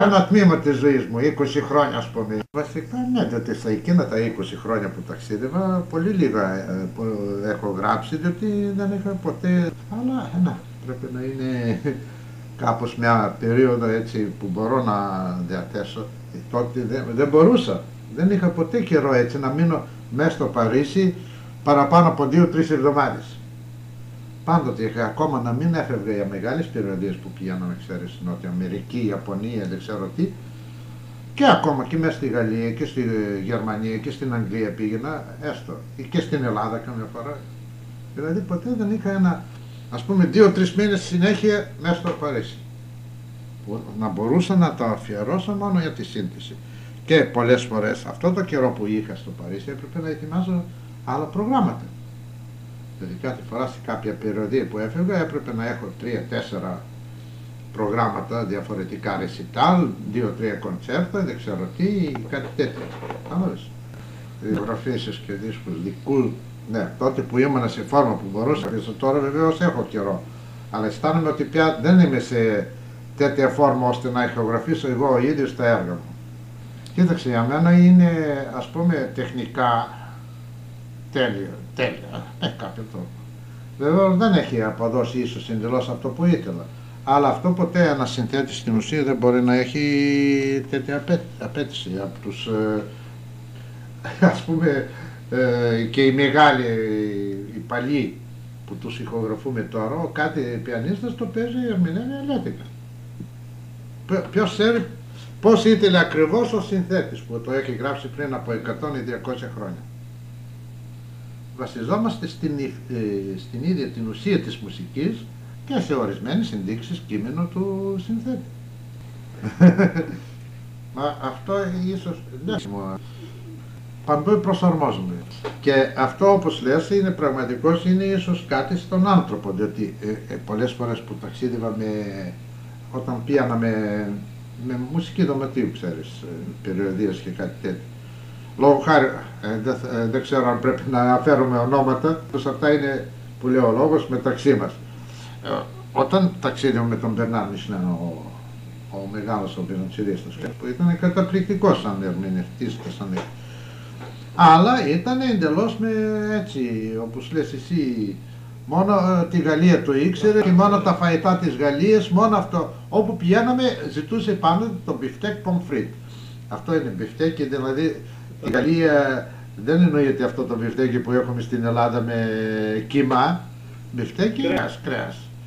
Ένα τμήμα της ζωής μου, 20 χρόνια ας πούμε. Βασικά ναι, διότι στα εκείνα τα 20 χρόνια που ταξίδευα, πολύ λίγα που έχω γράψει, διότι δεν είχα ποτέ. Αλλά ναι, πρέπει να είναι κάπως μια περίοδο έτσι που μπορώ να διαθέσω. Τότε δεν μπορούσα, δεν είχα ποτέ καιρό έτσι να μείνω μέσα στο Παρίσι παραπάνω από 2-3 εβδομάδες. Πάντοτε είχα ακόμα να μην έφευγα για μεγάλες περιοδίες που πηγαίναμε, ξέρεις, στην Νότια Αμερική, Ιαπωνία, δεν ξέρω τι. Και ακόμα και μέσα στη Γαλλία και στη Γερμανία και στην Αγγλία πήγαινα, έστω, και στην Ελλάδα καμιά φορά. Δηλαδή ποτέ δεν είχα ένα, ας πούμε, 2-3 μήνες συνέχεια μέσα στο Παρίσι. Που να μπορούσα να το αφιερώσω μόνο για τη σύνθεση. Και πολλές φορές αυτό το καιρό που είχα στο Παρίσι έπρεπε να ετοιμάζω άλλα προγράμματα. Δηλαδή κάθε φορά σε κάποια περιοδία που έφευγα έπρεπε να έχω 3-4 προγράμματα διαφορετικά, ρεσιτάλ, 2-3 κοντσέρτα, δεν ξέρω τι, κάτι τέτοιο. Κατάλαβες. Διογραφήσεις και δίσκους δικού, ναι, τότε που ήμουν σε φόρμα που μπορούσα, τώρα βεβαίως έχω καιρό. Αλλά αισθάνομαι ότι πια δεν είμαι σε τέτοια φόρμα ώστε να ηχογραφήσω εγώ ο ίδιος τα έργα μου. Κοίταξε, για μένα είναι, ας πούμε, τεχνικά τέλεια, κάποιο τρόπο. Βέβαια δεν έχει αποδώσει ίσως εντελώς αυτό που ήθελα. Αλλά αυτό ποτέ ένα συνθέτης στην ουσία δεν μπορεί να έχει τέτοια απέτηση από τους, ας πούμε, και οι μεγάλοι, οι παλιοί που τους ηχογραφούμε τώρα, ο κάτι πιανίστας το παίζει ερμηνεύει ελεύθερα. Ποιος ξέρει πώς ήθελε ακριβώς ο συνθέτης που το έχει γράψει πριν από 100 ή 200 χρόνια. Βασιζόμαστε στην ίδια την ουσία της μουσικής και σε ορισμένες ενδείξεις κείμενο του συνθέτη. Μα αυτό ίσως παντού προσαρμόζουμε. Και αυτό, όπως λες, είναι πραγματικός, είναι ίσως κάτι στον άνθρωπο, διότι πολλές φορές που ταξίδευα όταν πήγαινα με μουσική δωματίου, ξέρεις, περιοδίες και κάτι τέτοιο. Λόγω χάρη, δεν ξέρω αν πρέπει να αναφέρουμε ονόματα, αυτά είναι που λέει ο λόγος μεταξύ μας. Όταν ταξίδευα με τον Μπερνάρ Μισλέν, ο μεγάλος ο βιολοντσελίστας, που ήταν καταπληκτικός σαν ερμηνευτής και σαν. Αλλά ήταν εντελώς έτσι, όπως λες εσύ, μόνο τη Γαλλία το ήξερε και μόνο τα φαγητά της Γαλλίας, μόνο αυτό. Όπου πηγαίναμε ζητούσε πάνω το μπιφτέκ πομφρίτ. Αυτό είναι μπιφτέκι, δηλαδή η Γαλλία δεν εννοείται αυτό το μπιφτέκι που έχουμε στην Ελλάδα με κύμα. Μπιφτέκι κρέας.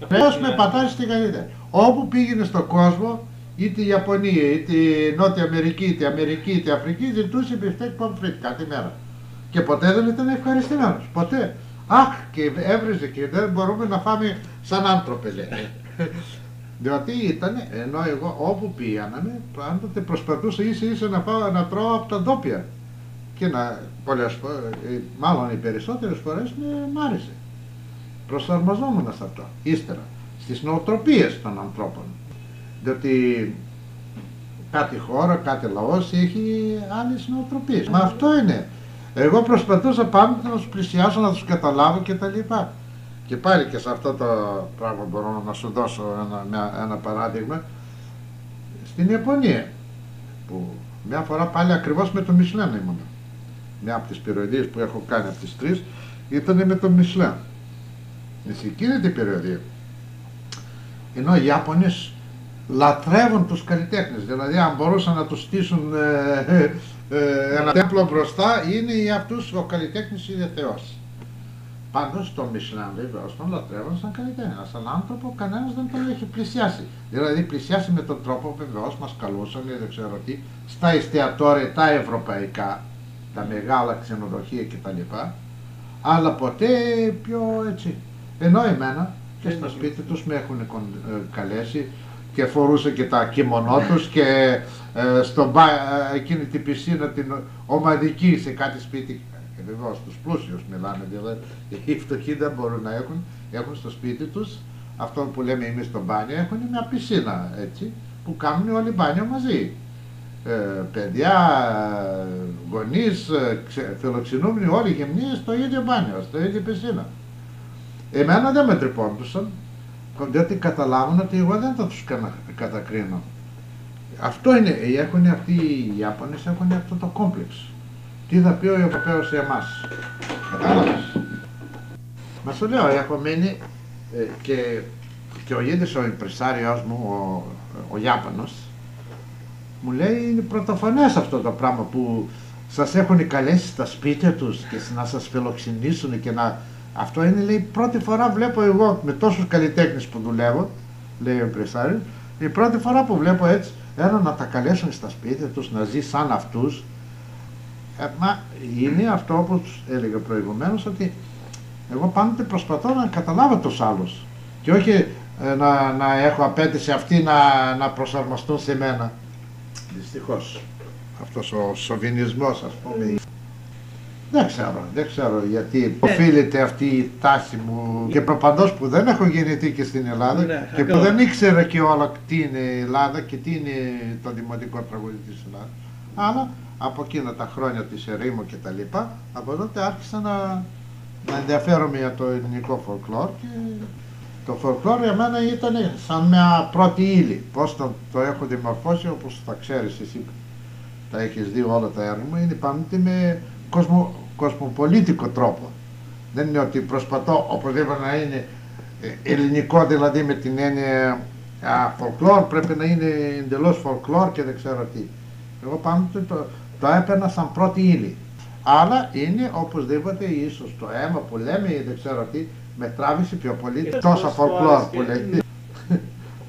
Κρέας με πατάρι στη Γαλλία. Όπου πήγαινε στον κόσμο, είτε η Ιαπωνία, είτε η Νότια Αμερική, είτε η Αμερική, είτε η Αφρική, ζητούσε μπιφτέκ πομφρίτ κάθε μέρα. Και ποτέ δεν ήταν ευχαριστημένος. Ποτέ. Αχ, και έβριζε και δεν μπορούμε να φάμε σαν άνθρωποι, λέει. Διότι ήταν, ενώ εγώ όπου πήγαμε, πάντοτε προσπαθούσα ίσα να τρώω από τα ντόπια. Και πολλές φορές, μάλλον οι περισσότερες φορές μ' άρεσε. Προσαρμοζόμουν σε αυτό. Ύστερα, στις νοοτροπίες των ανθρώπων. Διότι κάθε χώρα, κάθε λαός έχει άλλες νοοτροπίες. Μα αυτό είναι. Εγώ προσπαθούσα πάντοτε να τους πλησιάσω, να τους καταλάβω κτλ. Και πάλι και σε αυτό το πράγμα μπορώ να σου δώσω ένα παράδειγμα. Στην Ιαπωνία, που μια φορά πάλι ακριβώς με το Μισλέν ήμουν. Μια από τις περιοδίες που έχω κάνει από τις 3 ήταν με το Μισλέν. Σε εκείνη την περιοδία. Ενώ οι Ιάπωνες λατρεύουν τους καλλιτέχνες, δηλαδή αν μπορούσαν να τους στήσουν ένα τέμπλο μπροστά, είναι για αυτούς ο καλλιτέχνης είναι θεός. Πάντως το Μισλέν βεβαίως τον λατρεύουν σαν καλλιτέχνη, σαν άνθρωπο κανένας δεν τον έχει πλησιάσει. Δηλαδή πλησιάσει με τον τρόπο βεβαίως μας καλούσαν, δεν ξέρω τι, στα εστιατόρια τα ευρωπαϊκά, τα μεγάλα ξενοδοχεία κτλ. Αλλά ποτέ πιο έτσι. Ενώ εμένα και στα σπίτι τους με έχουν καλέσει και φορούσα και τα κιμονό τους και εκείνη την πισίνα την ομαδική σε κάτι σπίτι. Και βεβαίως τους πλούσιους μιλάμε, δηλαδή οι φτωχοί δεν μπορούν να έχουν στο σπίτι τους αυτό που λέμε εμείς στο μπάνιο, έχουν μια πισίνα έτσι που κάνουν όλοι μπάνιο μαζί. Παιδιά, γονείς, φιλοξενούμενοι, όλοι γυμνοί στο ίδιο μπάνιο, στο ίδιο πισίνα. Εμένα δεν με τρυπώντουσαν, διότι καταλάβουν ότι εγώ δεν θα τους κατακρίνω. Αυτό είναι, έχουν αυτοί οι Ιάπωνες, έχουν αυτό το κόμπλεξ. Τι θα πει ο Ευρωπαίος σε εμάς. Κατάλαβες. Μα σου λέω, έχω μείνει και ο ίδιος ο ιμπρεσάριος μου, ο Ιάπωνος, μου λέει είναι πρωτοφανές αυτό το πράγμα που σας έχουν καλέσει στα σπίτια τους και να σας φιλοξενήσουν και να... Αυτό είναι, λέει, πρώτη φορά βλέπω εγώ με τόσους καλλιτέχνες που δουλεύω, λέει ο ιμπρεσάριος, η πρώτη φορά που βλέπω έτσι ένα να τα καλέσουν στα σπίτια τους, να ζει σαν αυτούς. Μα είναι αυτό που έλεγα προηγουμένως, ότι εγώ πάντοτε προσπαθώ να καταλάβω τους άλλους και όχι να έχω απέτηση αυτοί να προσαρμοστούν σε μένα. Δυστυχώς αυτός ο σοβινισμός, ας πούμε, δεν ξέρω γιατί οφείλεται αυτή η τάση μου και προπαντός που δεν έχω γεννηθεί και στην Ελλάδα και που δεν ήξερα και όλα τι είναι η Ελλάδα και τι είναι το δημοτικό τραγούδι της Ελλάδας, αλλά από εκείνα τα χρόνια της ερήμου και τα λοιπά, από τότε άρχισα να ενδιαφέρομαι για το ελληνικό folklore και το folklore για μένα ήταν σαν μια πρώτη ύλη. Πώς το έχω δημορφώσει, όπως τα ξέρεις εσύ, τα έχεις δει όλα τα έργα μου, είναι πάντοτε με κοσμοπολίτικο τρόπο. Δεν είναι ότι προσπαθώ οπωσδήποτε να είναι ελληνικό, δηλαδή με την έννοια folklore, πρέπει να είναι εντελώς folklore και δεν ξέρω τι. Εγώ πάντοτε το έπαιρνα σαν πρώτη ύλη. Αλλά είναι οπωσδήποτε ίσως το αίμα που λέμε ή δεν ξέρω τι, με τράβησε πιο πολύ τόσα folklore που λέει.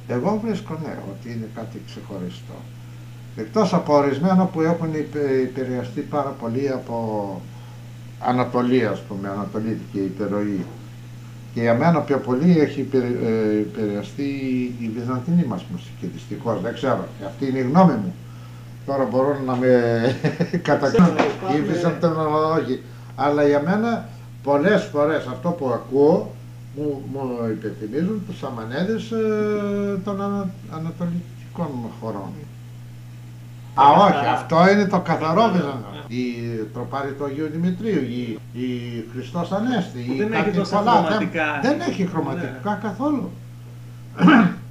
Εγώ βρίσκω ναι, ότι είναι κάτι ξεχωριστό. Εκτός από ορισμένα που έχουν επηρεαστεί πάρα πολύ από Ανατολή, ας πούμε, ανατολίτικη υπερροή. Και για μένα πιο πολύ έχει επηρεαστεί η βυζαντινή μας μουσική, δυστυχώς, δεν ξέρω, αυτή είναι η γνώμη μου. Τώρα μπορούν να με κατακρίνουν οι βυζαντινολόγοι, αλλά για μένα πολλές φορές αυτό που ακούω μου υπενθυμίζουν τους αμανέδες των ανατολικών χωρών. Όχι, αυτό είναι το καθαρό βυζαντινό. Η τροπάρη του Αγίου Δημητρίου, η Χριστός Ανέστη, δεν έχει τόσα χρωματικά. Δεν έχει χρωματικά καθόλου.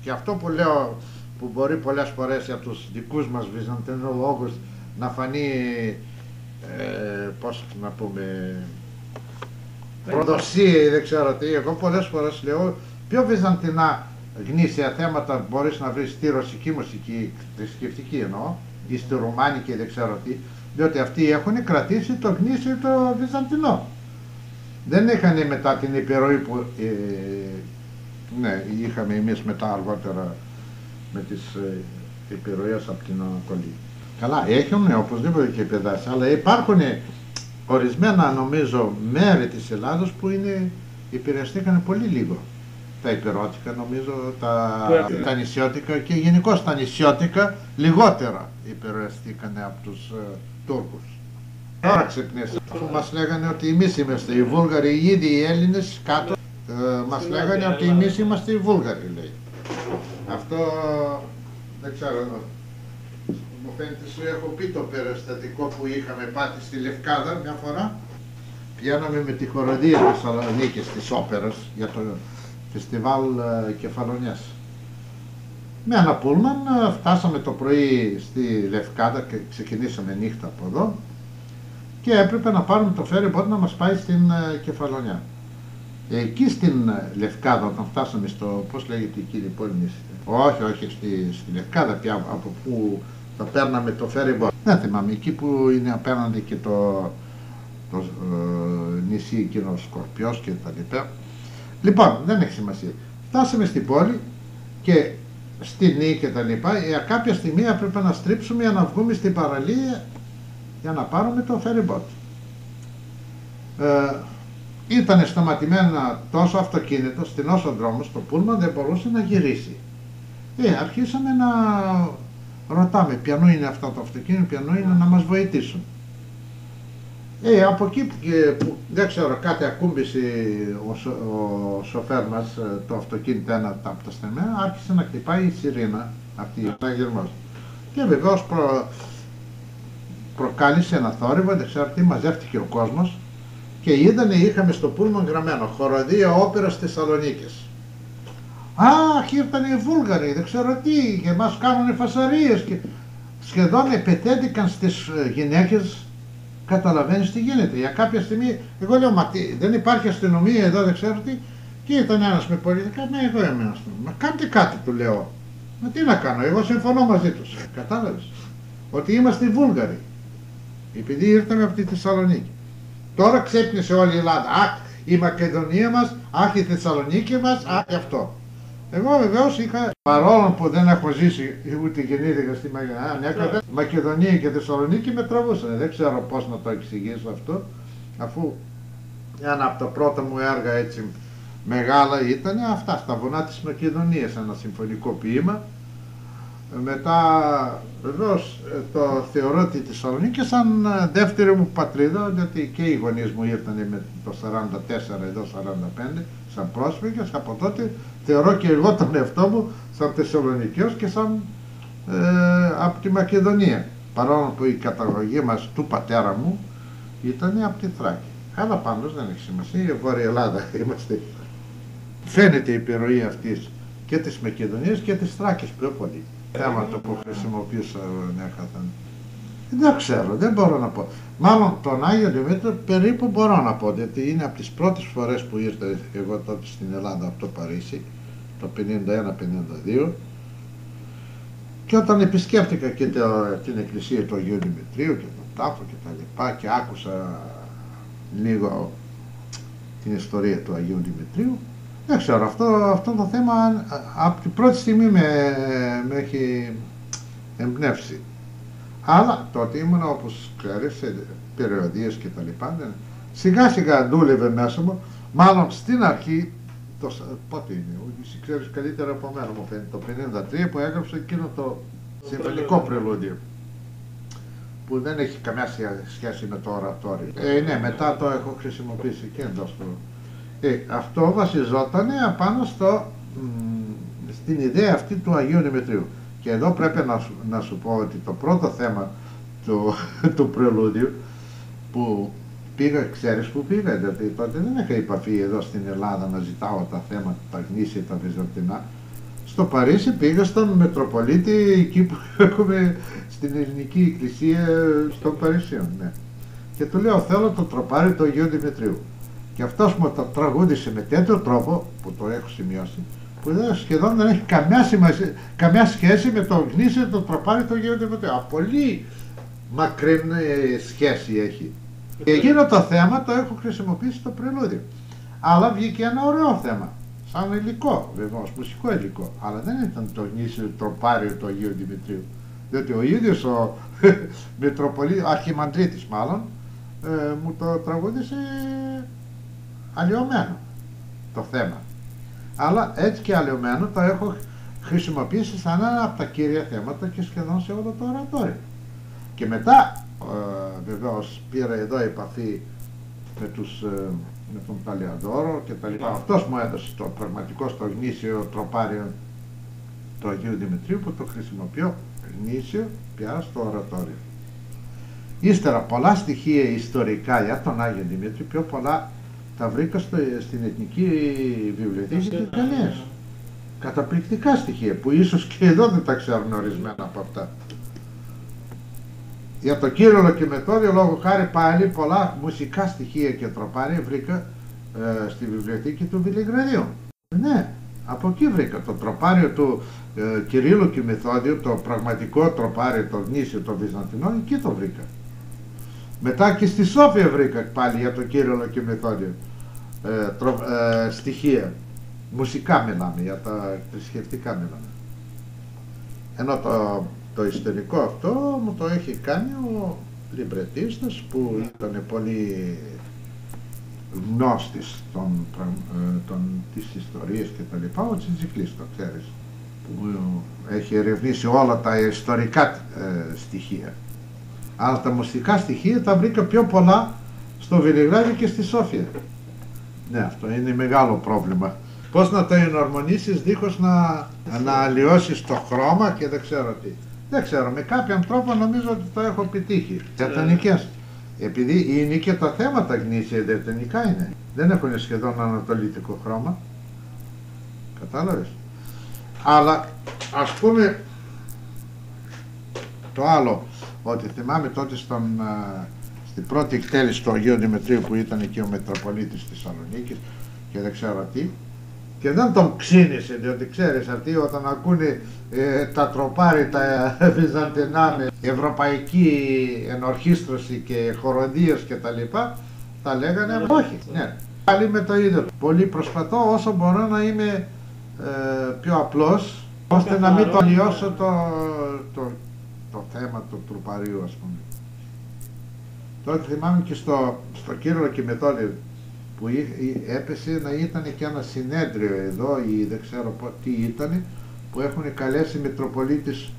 Και αυτό που λέω, που μπορεί πολλές φορές για τους δικούς μας βυζαντινολόγους να φανεί, πώς να πούμε, προδοσία ή δεν ξέρω τι, εγώ πολλές φορές λέω πιο βυζαντινά γνήσια θέματα μπορείς να βρεις στη ρωσική μουσική, θρησκευτική εννοώ, ή στη ρουμάνικη δεν ξέρω τι, διότι αυτοί έχουν κρατήσει το γνήσιο το βυζαντινό. Δεν είχαν μετά την επιρροή που ναι, είχαμε εμείς μετά αργότερα με τις επιρροές από την Ανατολή. Καλά, έχουν οπωσδήποτε και επιδράσεις, αλλά υπάρχουν ορισμένα νομίζω μέρη της Ελλάδος που επηρεαστήκαν πολύ λίγο. Τα υπηρώτικα νομίζω, τα νησιώτικα και γενικώς τα νησιώτικα λιγότερα επηρεαστήκαν από τους Τούρκους. Τώρα ξυπνήσαμε, αφού μας λέγανε ότι εμείς είμαστε οι Βούλγαροι, ήδη οι Έλληνες κάτω μας λέγανε ότι εμείς είμαστε οι Βούλγαροι, λέει. Αυτό δεν ξέρω, μου φαίνεται σου έχω πει το περιστατικό που είχαμε πάτη στη Λευκάδα μια φορά. Πηγαίναμε με τη χοροδία της Θεσσαλονίκης της όπερας για το φεστιβάλ Κεφαλονιάς. Με ένα πούλμαν φτάσαμε το πρωί στη Λευκάδα και ξεκινήσαμε νύχτα από εδώ και έπρεπε να πάρουμε το φέρι boat να μας πάει στην Κεφαλονιά. Εκεί στην Λευκάδα όταν φτάσαμε στο, πώς λέγεται εκείνη η πόλη, όχι στη Λευκάδα πια, από που θα παίρναμε το ferry boat. Δεν θυμάμαι, εκεί που είναι απέναντι και το νησί εκείνο Σκορπιός και τα λοιπά. Λοιπόν, δεν έχει σημασία. Φτάσαμε στην πόλη και στη νη και τα λοιπά. Για κάποια στιγμή έπρεπε να στρίψουμε για να βγούμε στην παραλία για να πάρουμε το ferry boat. Ήταν σταματημένα τόσο αυτοκίνητο, στενός ο δρόμος, το πούλμαν δεν μπορούσε να γυρίσει. Αρχίσαμε να ρωτάμε ποιανού είναι αυτό το αυτοκίνητο, ποιανού είναι, να μας βοηθήσουν. Από εκεί που δεν ξέρω, κάτι ακούμπησε ο σοφέρ μας το αυτοκίνητο ένα από τα στεμμένα, άρχισε να χτυπάει η σιρήνα, αυτή η αγερμός. Και βεβαίως προκάλεσε ένα θόρυβο, δεν ξέρω τι, μαζεύτηκε ο κόσμος και είχαμε στο πούλμαν γραμμένο χοροδία όπερας Θεσσαλονίκης. Αχ, ήρθαν οι Βούλγαροι, δεν ξέρω τι, και μας κάνουν φασαρίες και σχεδόν επετέθηκαν στις γυναίκες. Καταλαβαίνεις τι γίνεται. Για κάποια στιγμή, εγώ λέω, μα τι, δεν υπάρχει αστυνομία εδώ, δεν ξέρω τι. Και ήταν ένας με πολιτικά, ναι, εγώ είμαι αστυνομία. Μα κάντε κάτι, του λέω. Μα τι να κάνω, εγώ συμφωνώ μαζί τους. Κατάλαβες. Ότι είμαστε οι Βούλγαροι. Επειδή ήρθαμε από τη Θεσσαλονίκη. Τώρα ξέπνισε όλη η Ελλάδα. Αχ, η Μακεδονία μας, αχ, η Θεσσαλονίκη μας, αχ, αυτό. Εγώ βεβαίως είχα, παρόλο που δεν έχω ζήσει ούτε γεννήθηκα στη Μακεδονία και Θεσσαλονίκη, με τραβούσαν. Δεν ξέρω πώς να το εξηγήσω αυτό, αφού ένα από τα πρώτα μου έργα έτσι μεγάλα ήταν αυτά, στα βουνά της Μακεδονίας, ένα συμφωνικό ποίημα. Μετά βεβαίως το θεωρώ τη Θεσσαλονίκη σαν δεύτερη μου πατρίδα, γιατί και οι γονείς μου ήρθαν με το 44 εδώ 45 σαν πρόσφυγες. Από τότε θεωρώ και εγώ τον εαυτό μου σαν Θεσσαλονικιός και σαν από τη Μακεδονία, παρόλο που η καταγωγή μας του πατέρα μου ήταν από τη Θράκη. Αλλά πάντως δεν έχει σημασία, η Βόρεια Ελλάδα είμαστε. Φαίνεται η επιρροή αυτής και της Μακεδονίας και της Θράκης πιο πολύ. Θέματα που χρησιμοποιούσα έκαθαν. Δεν ξέρω, δεν μπορώ να πω. Μάλλον τον Άγιο Δημήτριο περίπου μπορώ να πω, γιατί είναι από τις πρώτες φορές που ήρθα εγώ τότε στην Ελλάδα από το Παρίσι, το 51-52, και όταν επισκέφτηκα και την εκκλησία του Αγίου Δημητρίου και τον τάφο και τα λοιπά και άκουσα λίγο την ιστορία του Αγίου Δημητρίου, δεν ξέρω, αυτό το θέμα από την πρώτη στιγμή με έχει εμπνεύσει. Αλλά τότε ήμουν, όπως ξέρεις, σε περιοδίες και τα λοιπά. Σιγά σιγά δούλευε μέσα μου, μάλλον στην αρχή, πότε είναι, εσύ ξέρεις καλύτερα από μένα μου φαίνεται, το 1953 που έγραψε εκείνο το συμφωνικό πρελούδιο, που δεν έχει καμιά σχέση με το ορατόριο. Ναι, μετά το έχω χρησιμοποιήσει και εντός του. Αυτό βασιζόταν απάνω στην ιδέα αυτή του Αγίου Δημητρίου. Και εδώ πρέπει να σου πω ότι το πρώτο θέμα του πρελούδιου που πήγα, ξέρεις που πήγα, γιατί τότε δεν είχα επαφή εδώ στην Ελλάδα να ζητάω τα θέματα, τα γνήσια, τα βυζαντινά. Στο Παρίσι πήγα στον Μητροπολίτη, εκεί που έχουμε στην Ελληνική Εκκλησία των Παρισίων, ναι. Και του λέω, θέλω το τροπάρι του Αγίου Δημητρίου. Και αυτός μου το τραγούδισε με τέτοιο τρόπο, που το έχω σημειώσει, που σχεδόν δεν έχει καμιά σχέση με το γνήσιο το τροπάρι του Αγίου Δημητρίου. Πολύ μακρινή σχέση έχει. Και εκείνο το θέμα το έχω χρησιμοποιήσει στο πρελούδιο. Αλλά βγήκε ένα ωραίο θέμα, σαν υλικό βεβαίως, μουσικό υλικό. Αλλά δεν ήταν το γνήσιο τροπάριο του Αγίου Δημητρίου. Διότι ο ίδιος ο Μητροπολίτης, Αρχιμανδρίτης μάλλον, μου το τραγούδισε αλλοιωμένο το θέμα. Αλλά έτσι και αλλοιωμένο το έχω χρησιμοποιήσει σαν ένα από τα κύρια θέματα και σχεδόν σε όλο το ορατόριο. Και μετά βεβαίως πήρα εδώ επαφή με τον Παλαιαδόρο και τα λοιπά. Αυτός μου έδωσε το πραγματικό στο γνήσιο τροπάριο του Αγίου Δημητρίου, που το χρησιμοποιώ γνήσιο πια στο ορατόριο. Ύστερα πολλά στοιχεία ιστορικά για τον Άγιο Δημήτρη, πιο πολλά τα βρήκα στην Εθνική Βιβλιοθήκη της Γαλλίας. Καταπληκτικά στοιχεία που ίσως και εδώ δεν τα ξέρουν ορισμένα από αυτά. Για το Κύριλλο και Μεθόδιο, λόγω χάρη πάλι πολλά μουσικά στοιχεία και τροπάρια βρήκα στη Βιβλιοθήκη του Βελιγραδίου. Ναι, από εκεί βρήκα το τροπάριο του Κυρίλλου και Μεθόδιο, το πραγματικό τροπάριο, το γνήσιο, το βυζαντινό, εκεί το βρήκα. Μετά και στη Σόφια βρήκα πάλι για το Κύριλλο και Μεθόδιο στοιχεία. Μουσικά μιλάμε, για τα θρησκευτικά μιλάμε. Ενώ το ιστορικό αυτό μου το έχει κάνει ο λιμπρετίστας που ήταν πολύ γνώστης της ιστορίας και τα λοιπά, ο Τσιτζικλής, το ξέρεις, που έχει ερευνήσει όλα τα ιστορικά στοιχεία. Αλλά τα μουσικά στοιχεία τα βρήκα πιο πολλά στο Βελιγράδι και στη Σόφια. Ναι, αυτό είναι μεγάλο πρόβλημα. Πώς να τα ενορμονήσεις δίχως να αλλοιώσεις το χρώμα και δεν ξέρω τι. Δεν ξέρω, με κάποιον τρόπο νομίζω ότι το έχω επιτύχει. Διατανικές. Επειδή είναι και τα θέματα γνήσια διατανικά είναι. Δεν έχουν σχεδόν ανατολίτικο χρώμα. Κατάλαβες. Αλλά ας πούμε το άλλο, ότι θυμάμαι τότε στην πρώτη εκτέλεση του Αγίου Δημητρίου που ήταν και ο Μητροπολίτης της Θεσσαλονίκης και δεν ξέρω τι, και δεν τον ξύνησε, διότι ξέρεις αυτοί όταν ακούνε τα τροπάρι, τα βυζαντινά με ευρωπαϊκή ενορχήστρωση και χοροδίες και τα λοιπά, τα λέγανε όχι. Ναι. Πάλι με το ίδιο. Πολύ προσπαθώ όσο μπορώ να είμαι πιο απλός, ώστε να μην το αλλοιώσω το θέμα του τροπαρίου, ας πούμε. Τότε θυμάμαι και στο Κύριλλο και Μεθόδιο που έπεσε να ήταν και ένα συνέδριο εδώ ή δεν ξέρω τι ήταν, που έχουν καλέσει Μητροπολίτης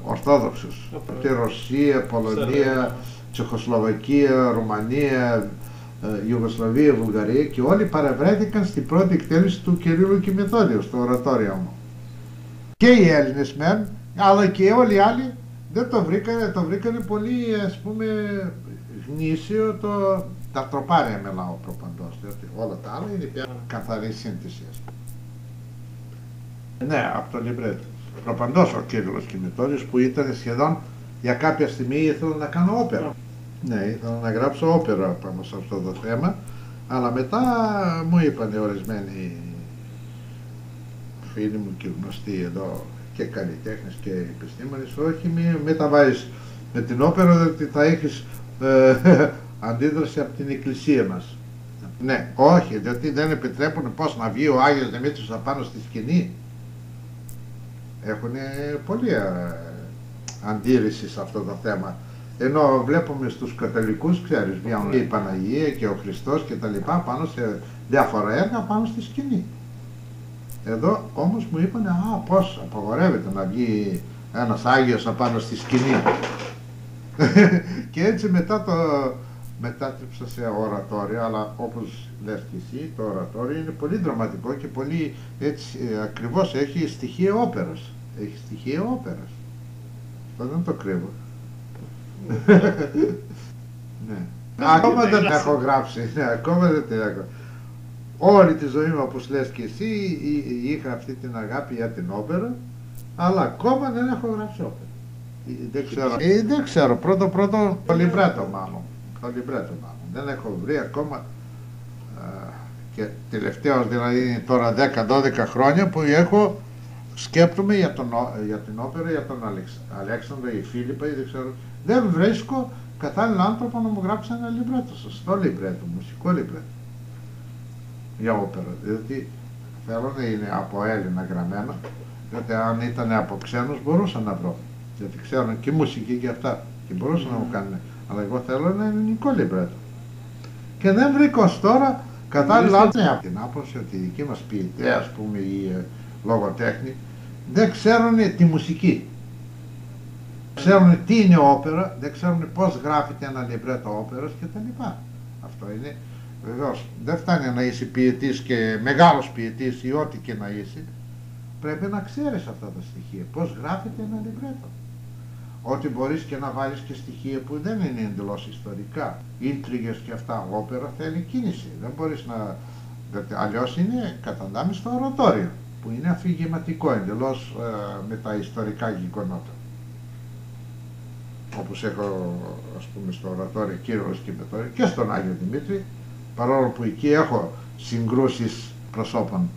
Ορθόδοξους από τη Ρωσία, Πολωνία, Τσεχοσλοβακία, Ρουμανία, Ιουγκοσλαβία, Βουλγαρία, και όλοι παρευρέθηκαν στην πρώτη εκτέλεση του Κυρίλλου και Μεθόδιου στο ορατόριο μου. Και οι Έλληνες μεν, αλλά και όλοι οι άλλοι δεν το βρήκανε πολύ, ας πούμε, γνήσιο τα τροπάρια με λαό προπαντός, διότι όλα τα άλλα είναι πια καθαρή σύνθεση. Ναι, από το λιμπρέτο. Προπαντός ο Κύριλλος και Μεθόδιος που ήταν σχεδόν για κάποια στιγμή ήθελα να κάνω όπερα. Ναι, ήθελα να γράψω όπερα πάνω σε αυτό το θέμα, αλλά μετά μου είπαν ορισμένοι φίλοι μου και γνωστοί εδώ και καλλιτέχνες και επιστήμονες, όχι μην τα βάζεις με την όπερα, διότι θα έχεις αντίδραση από την εκκλησία μας. Ναι, όχι, διότι δεν επιτρέπουν πώς να βγει ο Άγιος Δημήτρης απάνω στη σκηνή. Έχουν πολλή αντίρρηση σε αυτό το θέμα. Ενώ βλέπουμε στους κατολικούς, ξέρεις, βγαίνουν η Παναγία και ο Χριστός και τα λοιπά πάνω σε διάφορα έργα πάνω στη σκηνή. Εδώ όμως μου είπαν, πώς απαγορεύεται να βγει ένας Άγιος απάνω στη σκηνή. Και έτσι μετάτρεψα σε ορατόριο, αλλά όπως λες και εσύ, το ορατόριο είναι πολύ δραματικό και πολύ έτσι ακριβώς, έχει στοιχεία όπερας. Έχει στοιχεία όπερας. Αυτό δεν το κρύβω. Ναι. Ακόμα δεν έχω γράψει, ναι, ακόμα δεν την έχω. Όλη τη ζωή μου, όπως λες και εσύ, είχα αυτή την αγάπη για την όπερα, αλλά ακόμα δεν έχω γράψει όπερα. Δεν ξέρω, πρώτο το λιμπρέτο μάλλον. Δεν έχω βρει ακόμα, και τελευταίως δηλαδή τώρα 10-12 χρόνια που σκέπτομαι για την όπερα, για τον Αλέξανδρο ή Φίλιππα ή δεν ξέρω. Δεν βρίσκω κατάλληλο άνθρωπο να μου γράψει ένα λιμπρέτο, σωστό λιμπρέτο, μουσικό λιμπρέτο για όπερα, διότι θέλω να είναι από Έλληνα γραμμένα, διότι αν ήταν από ξένους μπορούσα να βρω, γιατί ξέρουν και μουσική και αυτά και μπορούσαν να μου κάνουν, αλλά εγώ θέλω ένα ελληνικό λιμπρέτο και δεν βρήκα ως τώρα κατάλληλα άνθρωπο. Από την άποψη ότι οι δικοί μας ποιητές, ας πούμε, οι λογοτέχνοι δεν ξέρουν τη μουσική. Ξέρουν τι είναι όπερα, δεν ξέρουν πώς γράφεται ένα λιμπρέτο όπερας κτλ. Αυτό είναι, βεβαίως, δεν φτάνει να είσαι ποιητής και μεγάλος ποιητής ή ό,τι και να είσαι. Πρέπει να ξέρεις αυτά τα στοιχεία, πώς γράφεται ένα λιμπρέτο. Ότι μπορείς και να βάλεις και στοιχεία που δεν είναι εντελώς ιστορικά. Ίντριγες και αυτά, όπερα θέλει κίνηση. Δεν μπορείς να... Αλλιώς είναι καταντάμε στο ορατόριο, που είναι αφηγηματικό εντελώς με τα ιστορικά γεγονότα. Όπως έχω, ας πούμε, στο ορατόριο Κύριλλος και Μεθόδιος και στον Άγιο Δημήτρη, παρόλο που εκεί έχω συγκρούσεις προσώπων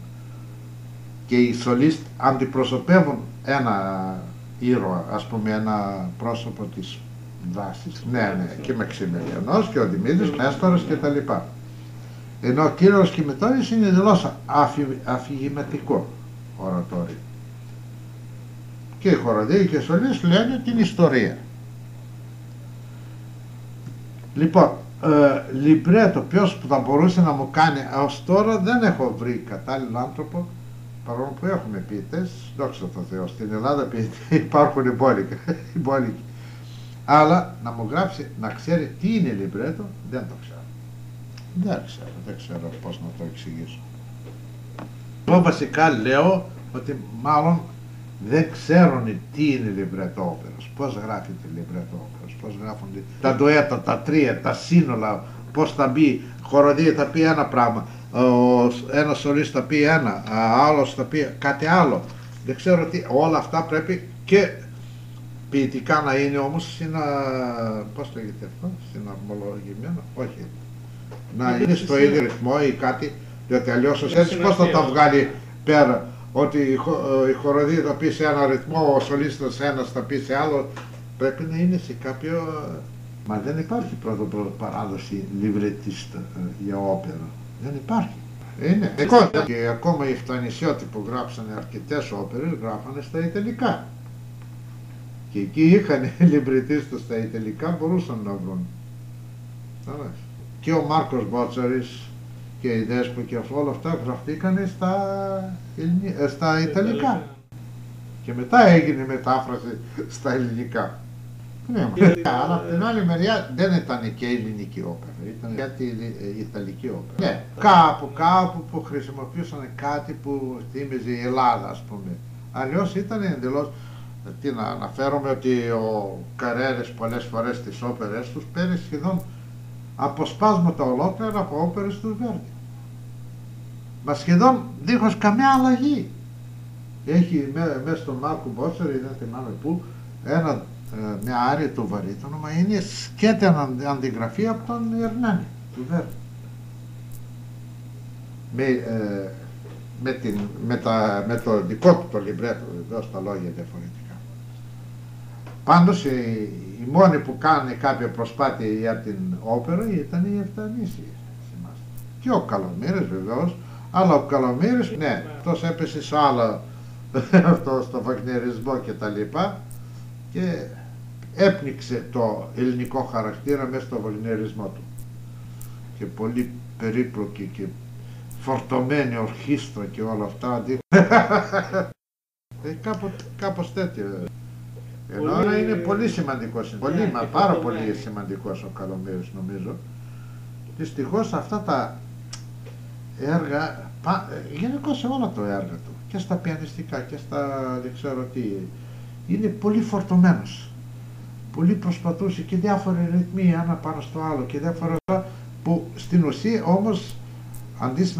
και οι σολίστ αντιπροσωπεύουν ένα ήρωα, ας πούμε, ένα πρόσωπο της δράσης. Ναι, και Μαξιμιλιανός και ο Δημήτρης, Νέστορας και τα λοιπά. Ενώ ο Κύριλλος και Μεθόδιος είναι εντελώς αφηγηματικό ορατόριο. Και οι χοροδοί και οι σολίστ λένε την ιστορία. Λοιπόν, λιμπρέτο, ποιος που θα μπορούσε να μου κάνει, ως τώρα δεν έχω βρει κατάλληλο άνθρωπο, παρόλο που έχουμε ποιητές, δόξα τω Θεώ, στην Ελλάδα υπάρχουν οι μπόλικοι. Αλλά να μου γράψει, να ξέρει τι είναι λιμπρέτο, δεν το ξέρω. Δεν ξέρω πώς να το εξηγήσω. Εγώ βασικά λέω ότι μάλλον δεν ξέρουν τι είναι λιμπρέτο όπερας, πώς γράφεται λιμπρέτο όπερας, πώς γράφονται τα ντουέτα, τα τρία, τα σύνολα, πώς θα μπει, χοροδία θα πει ένα πράγμα, ένας σολίστ θα πει ένα, άλλος θα πει κάτι άλλο, Δεν ξέρω τι, όλα αυτά πρέπει και ποιητικά να είναι όμως πώς λέγεται αυτό, συναρμολογημένο, όχι, να είναι στο ίδιο ρυθμό ή κάτι, διότι αλλιώς έτσι πώς θα τα βγάλει πέρα, ότι η χοροδία θα πει σε ένα ρυθμό, ο σολίστας ένας θα πει σε άλλο, πρέπει να είναι σε κάποιο... Μα δεν υπάρχει πρώτο παράδοση λιβρετίστα για όπερα, δεν υπάρχει. Είναι. Και ακόμα οι Φτανησιώτοι που γράψανε αρκετές όπερες γράφανε στα Ιταλικά. Και εκεί είχαν λιμπρετίστες στα Ιταλικά, μπορούσαν να βρουν. Και ο Μάρκος Μπότσαρης και η Δέσπο και όλα αυτά γραφτήκανε στα Ιταλικά. Και μετά έγινε μετάφραση στα ελληνικά. Αλλά από την άλλη μεριά δεν ήταν και ελληνική όπερα, ήταν κάτι ιταλική όπερα. Ναι, κάπου που χρησιμοποιούσαν κάτι που θύμιζε η Ελλάδα, ας πούμε. Αλλιώς ήταν εντελώς, τι να αναφέρομαι, ότι ο Καρέρες πολλές φορές στις όπερες τους παίρνει σχεδόν αποσπάσματα ολόκληρα από όπερες του Βέρντι. Μα σχεδόν δίχως καμιά αλλαγή. Έχει μέσα στον Μάρκο Μπότσαρη, δεν θυμάμαι πού, μια άρια του βαρύτονο, μα είναι σκέτη αντιγραφή από τον Ερνάνη του Βέρντι. Με το δικό του το λιμπρέτο, βεβαίως τα λόγια διαφορετικά. Πάντως η μόνη που κάνει κάποια προσπάθεια για την όπερα ήταν η Ευθανήσια. Και ο Καλομήρης βεβαίως, αλλά ο Καλομήρης, ναι, αυτός έπεσε σε άλλο, αυτό στο βαγνερισμό και τα λοιπά, και έπνιξε το ελληνικό χαρακτήρα μέσα στο βαγνερισμό του. Και πολύ περίπλοκη και φορτωμένη ορχήστρα και όλα αυτά. Κάπως τέτοιο. Ενώ είναι πολύ σημαντικός, πάρα πολύ σημαντικός ο Καλομήρης, νομίζω. Δυστυχώς αυτά τα έργα, γενικώς σε όλα τα έργα του, και στα πιανιστικά και στα δεν ξέρω τι, είναι πολύ φορτωμένος. Πολύ προσπαθούσε και διάφοροι ρυθμοί ένα πάνω στο άλλο και διάφορα που στην ουσία όμως αντί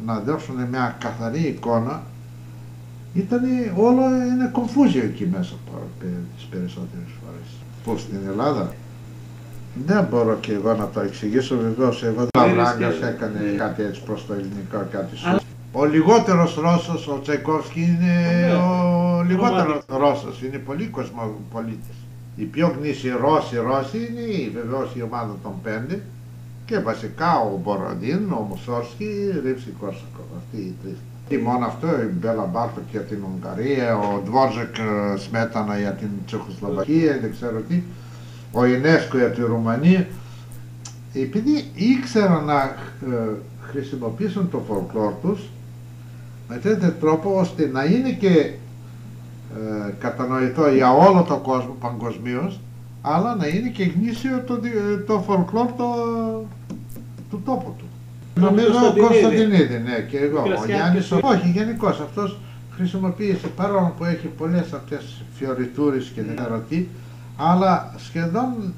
να δώσουν μια καθαρή εικόνα, ήταν όλο ένα κομφούζιο εκεί μέσα τις περισσότερες φορές. Πώς στην Ελλάδα, δεν μπορώ και εγώ να το εξηγήσω, βεβαίως εγώ Λαβράγκας έκανε κάτι έτσι προς το ελληνικό, κάτι σου. Ο λιγότερος Ρώσος, ο Τσαϊκόφσκι, είναι ο λιγότερος Ρώσος, είναι πολύ κοσμοπολίτης. Οι πιο γνήσιοι Ρώσοι είναι βεβαίως η ομάδα των 5 και βασικά ο Μποροδίν, ο Μουσόρσκι, Ρίψη-Κόρσακοφ, αυτοί οι τρεις. Και μόνο αυτό, η Μπέλα Μπάρτοκ για την Ουγγαρία, ο Ντβόρζεκ Σμέτανα για την Τσεχοσλοβακία, δεν ξέρω τι, ο Ινέσκο για τη Ρουμανία. Επειδή ήξεραν να χρησιμοποιήσουν το folklore τους με τέτοιο τρόπο ώστε να είναι και κατανοητό για όλο τον κόσμο παγκοσμίως, αλλά να είναι και γνήσιο το folklore του τόπου του. Νομίζω ο Κωνσταντινίδη, ναι, και εγώ, ο Γιάννης, όχι γενικώς, αυτός χρησιμοποίησε, παρόλο που έχει πολλές αυτές φιωριτούρες και δεν ξέρω τι, αλλά σχεδόν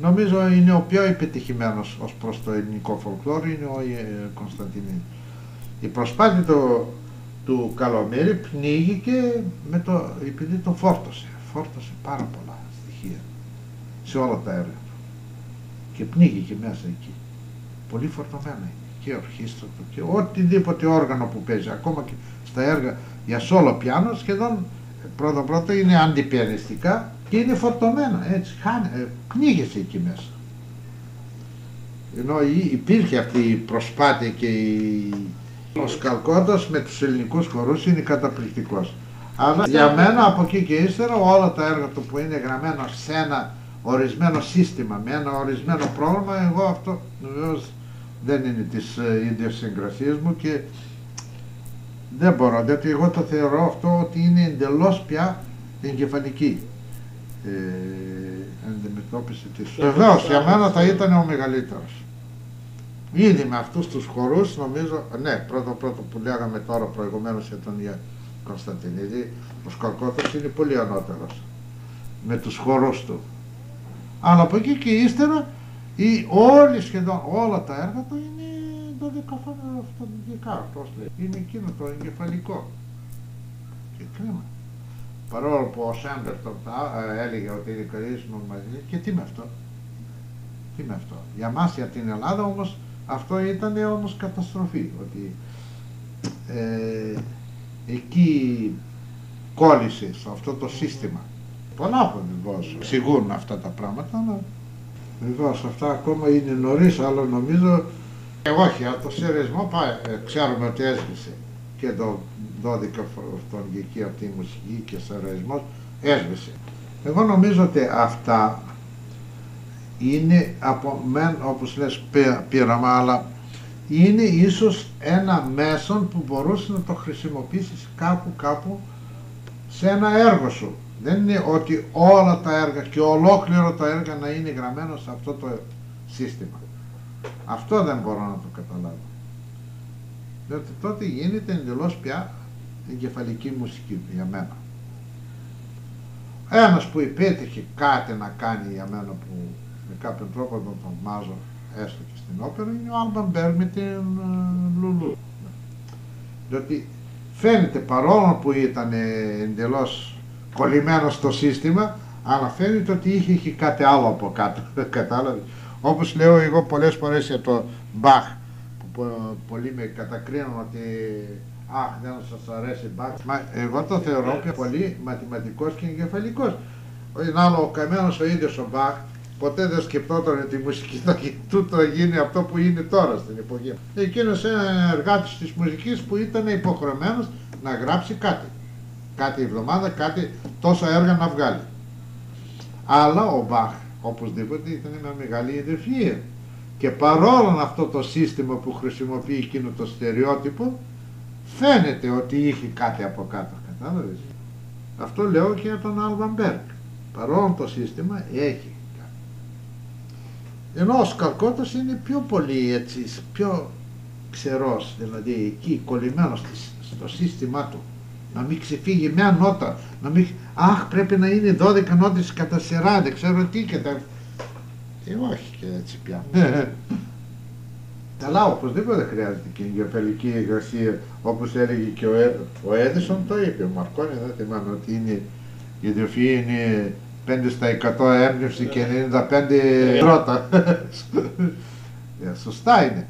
νομίζω είναι ο πιο επιτυχημένος ως προς το ελληνικό folklore, είναι ο Κωνσταντινίδη. Η προσπάθεια του Καλομήρη πνίγηκε επειδή το φόρτωσε πάρα πολλά στοιχεία σε όλα τα έργα του και πνίγηκε μέσα εκεί. Πολύ φορτωμένα είναι και ορχήστρα του και οτιδήποτε όργανο που παίζει, ακόμα και στα έργα για σόλο πιάνο σχεδόν πρώτα είναι αντιπιανιστικά και είναι φορτωμένα, έτσι, πνίγεσαι εκεί μέσα. Ενώ υπήρχε αυτή η προσπάθεια και ο Σκαλκόντας με τους ελληνικούς χορούς είναι καταπληκτικός. Αλλά για μένα από εκεί και ύστερα όλα τα έργα του που είναι γραμμένα σε ένα ορισμένο σύστημα, με ένα ορισμένο πρόγραμμα, εγώ αυτό βεβαίως δεν είναι της ίδιας συγκρασίας μου και δεν μπορώ, διότι εγώ το θεωρώ αυτό ότι είναι εντελώς πια εγκεφαλική αντιμετώπιση της. Βεβαίως για μένα θα ήταν ο μεγαλύτερος. Ήδη με αυτούς τους χορούς νομίζω, ναι, πρώτο που λέγαμε τώρα προηγουμένως για τον Κωνσταντινίδη, ο Σκαλκόντας είναι πολύ ανώτερος με τους χορούς του. Αλλά από εκεί και ύστερα σχεδόν όλα τα έργα του είναι δωδεκαφωνικά, είναι εκείνο το εγκεφαλικό. Και κρίμα. Παρόλο που ο Σέντερτον έλεγε ότι είναι καλύτερο μαζί, και τι με αυτό. Τι με αυτό. Για μας, για την Ελλάδα όμως, αυτό ήταν όμως καταστροφή. Ότι εκεί κόλλησε σε αυτό το σύστημα. Πολλά βεβαίως εξηγούν αυτά τα πράγματα, αλλά βεβαίως αυτά ακόμα είναι νωρίς, αλλά νομίζω όχι, από το σερεσμό ξέρουμε ότι έσβησε και το 12 αυτόν και εκεί αυτή η μουσική και σερεσμός έσβησε. Εγώ νομίζω ότι αυτά είναι από μεν, όπως λες, πείραμα, αλλά είναι ίσως ένα μέσον που μπορούσε να το χρησιμοποιήσεις κάπου σε ένα έργο σου. Δεν είναι ότι όλα τα έργα και ολόκληρο το έργο να είναι γραμμένο σε αυτό το σύστημα. Αυτό δεν μπορώ να το καταλάβω. Διότι τότε γίνεται εντελώς πια εγκεφαλική μουσική για μένα. Ένας που υπέτυχε κάτι να κάνει για μένα που με κάποιον τρόπο τον μάζω έστω και στην όπερα είναι ο Άλμπαν Μπέργκ με την Λουλού. Διότι φαίνεται, παρόλο που ήταν εντελώς κολλημένο στο σύστημα, αλλά φαίνεται ότι είχε κάτι άλλο από κάτω. Κατάλαβε. Όπως λέω εγώ πολλές φορές για το Μπαχ, που πολλοί με κατακρίνουν ότι αχ, δεν σας αρέσει Μπαχ. Μα εγώ το θεωρώ πιο πολύ μαθηματικός και εγκεφαλικός. Είναι άλλο, ο καημένος ο ίδιος ο Μπαχ ποτέ δεν σκεφτόταν ότι η μουσική θα γίνει αυτό που είναι τώρα στην εποχή. Εκείνος είναι εργάτης της μουσικής που ήταν υποχρεωμένος να γράψει κάτι. Κάτι εβδομάδα, κάτι τόσα έργα να βγάλει. Αλλά ο Μπαχ οπωσδήποτε ήταν μια μεγάλη ιδρυφία. Και παρόλο αυτό το σύστημα που χρησιμοποιεί εκείνο το στερεότυπο, φαίνεται ότι είχε κάτι από κάτω. Κατάλαβες. Αυτό λέω και για τον Άλμπαν Μπέργκ. Παρόλο το σύστημα έχει. Ενώ ο Σκαλκώτας είναι πιο πολύ έτσι, πιο ξερός, δηλαδή εκεί κολλημένος στο σύστημά του. Να μην ξεφύγει μια νότα, να μην, αχ, πρέπει να είναι 12 νότες κατά σειρά, δεν ξέρω τι και τα... όχι και έτσι πια. Αλλά οπωσδήποτε χρειάζεται και εγκεφαλική εργασία, όπως έλεγε και ο Έδισον, το είπε, ο Μαρκόνι, δεν θυμάμαι ότι είναι, η ιδιοφυΐα είναι 5% έμπνευση και 95% τρώτα. Σωστά είναι.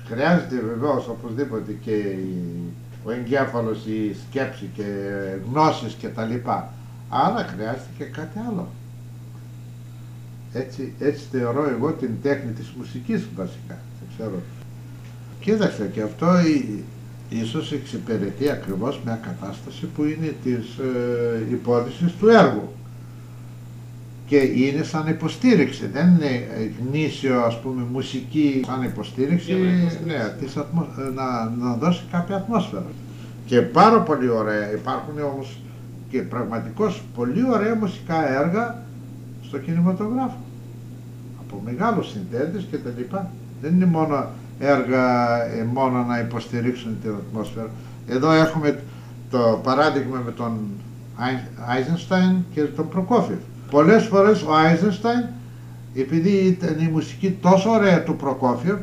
Χρειάζεται βεβαίως οπωσδήποτε και ο εγκέφαλος, η σκέψη και γνώσεις και τα λοιπά. Αλλά χρειάζεται και κάτι άλλο. Έτσι θεωρώ εγώ την τέχνη της μουσικής βασικά. Δεν ξέρω. Κοίταξε, και αυτό ίσως εξυπηρετεί ακριβώς μια κατάσταση που είναι της υπόθεσης του έργου. Και είναι σαν υποστήριξη, δεν είναι γνήσιο, ας πούμε, μουσική σαν υποστήριξη, ναι, να δώσει κάποια ατμόσφαιρα. Και πάρα πολύ ωραία, υπάρχουν όμως και πραγματικώς πολύ ωραία μουσικά έργα στο κινηματογράφο. Από μεγάλους συνθέτες και τα λοιπά. Δεν είναι μόνο έργα μόνο να υποστηρίξουν την ατμόσφαιρα. Εδώ έχουμε το παράδειγμα με τον Άιζενστάιν και τον Προκόφιεφ. Πολλές φορές ο Άιζενστάιν, επειδή ήταν η μουσική τόσο ωραία του Προκόφιεφ,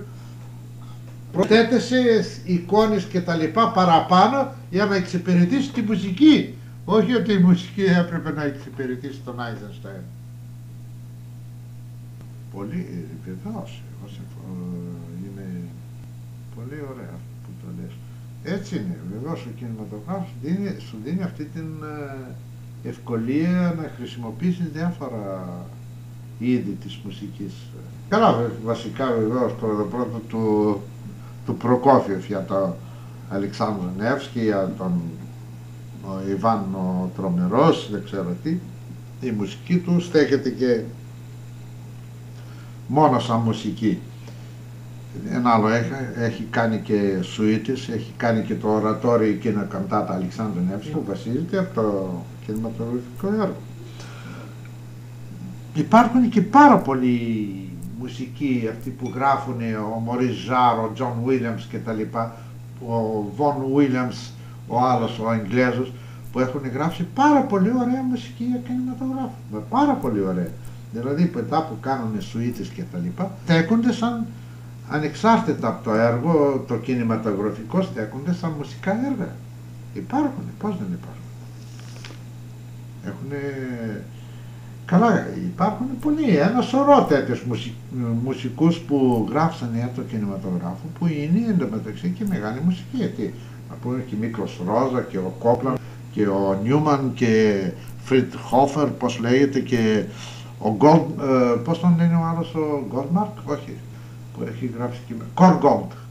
προσθέτησε εικόνες και τα λοιπά παραπάνω για να εξυπηρετήσει τη μουσική. Όχι ότι η μουσική έπρεπε να εξυπηρετήσει τον Άιζενστάιν. Πολύ βεβαίως, είναι πολύ ωραία που το λες. Έτσι είναι, βεβαίως ο κινηματογράφος σου δίνει αυτή την ευκολία να χρησιμοποιήσεις διάφορα είδη της μουσικής. Καλά, βασικά βεβαίως το πρώτο του Προκόφιεφ για τον Αλεξάνδρο Νεύσκι, για τον Ιβάν ο Τρομερός, δεν ξέρω τι. Η μουσική του στέκεται και μόνο σαν μουσική. Ένα άλλο έχει κάνει και σουίτες, έχει κάνει και το ορατόριο εκείνο καντάτα Αλεξάνδρου Νεύσκι που βασίζεται από το κινηματογραφικό έργο. Υπάρχουν και πάρα πολλοί μουσικοί αυτοί που γράφουν, ο Μωρίς Ζάρ, ο Τζον Βίλιαμς και τα λοιπά, ο Βον Βίλιαμς, ο άλλος, ο Εγγλέζος, που έχουν γράψει πάρα πολύ ωραία μουσική για κινηματογράφο. Πάρα πολύ ωραία. Δηλαδή μετά που κάνουν σουίτες και τα λοιπά, στέκονται σαν, ανεξάρτητα από το έργο, το κινηματογραφικό, στέκονται σαν μουσικά έργα. Υπάρχουν, πώς δεν υπάρχουν. Καλά, υπάρχουν πολλοί, ένα σωρό τέτοιους μουσικούς που γράψαν για το κινηματογράφο, που είναι εντωμεταξύ και μεγάλη μουσική, γιατί να πούμε και Μίκλος Ρόζα και ο Κόπλαν και ο Νιούμαν και Φριτ Χόφερ, πώς λέγεται, και ο πώς τον λένε ο άλλος, ο Γκόλμαρκ, όχι, που έχει γράψει και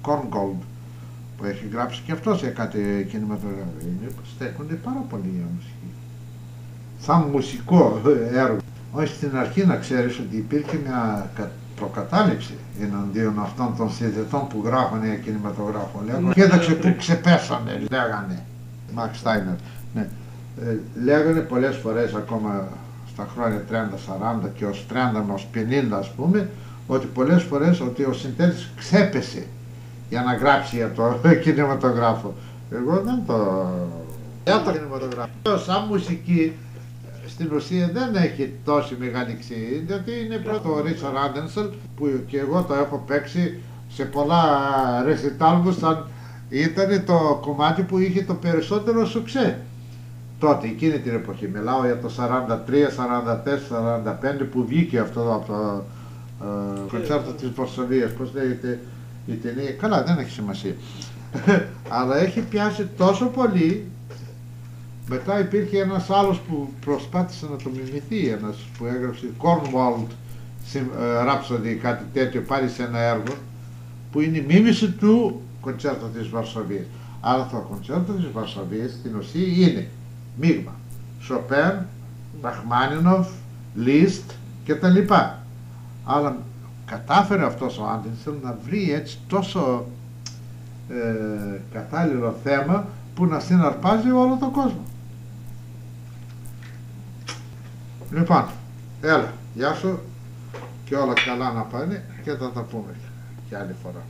Κορνγκόλντ, που έχει γράψει και αυτός για κάτι κινηματογράφο. Στέκονται πάρα πολύ για μουσική. Σαν μουσικό έργο. Όχι, στην αρχή να ξέρεις ότι υπήρχε μια προκατάληψη εναντίον αυτών των συνδετών που γράφανε για κινηματογράφο. Λέγανε, κοίταξε που ξεπέσανε, λέγανε. Μαξ Στάινερ. Ναι. Λέγανε πολλές φορές, ακόμα στα χρόνια 30-40 και ως 30 ως 50 ας πούμε, ότι πολλές φορές ότι ο συνθέτης ξέπεσε για να γράψει για το κινηματογράφο. Εγώ δεν το... Για το κινηματογράφο. Σαν μουσική στην ουσία δεν έχει τόση μεγάλη αξία, γιατί είναι πρώτο ο Ρίτσαρντ Άντενσελ, που και εγώ το έχω παίξει σε πολλά recital μου, σαν ήταν το κομμάτι που είχε το περισσότερο σουξέ τότε, εκείνη την εποχή. Μιλάω για το 43, 44, 45 που βγήκε αυτό από το κοντσέρτο της Βαρσοβίας, πώς λέγεται η ταινία, καλά δεν έχει σημασία. Αλλά έχει πιάσει τόσο πολύ. Μετά υπήρχε ένας άλλος που προσπάθησε να το μιμηθεί, ένας που έγραψε Cornwall Rhapsody, κάτι τέτοιο, πάλι σε ένα έργο, που είναι η μίμηση του κοντσέρτο της Βαρσοβίας. Αλλά το κοντσέρτο της Βαρσοβίας στην ουσία είναι μείγμα Σοπέν, Ραχμάνινοφ, Λίστ κτλ. Αλλά κατάφερε αυτός ο Άντενσελ να βρει έτσι τόσο κατάλληλο θέμα που να συναρπάζει όλο τον κόσμο. Λοιπόν, έλα, γεια σου και όλα καλά να πάνε και θα τα πούμε και άλλη φορά.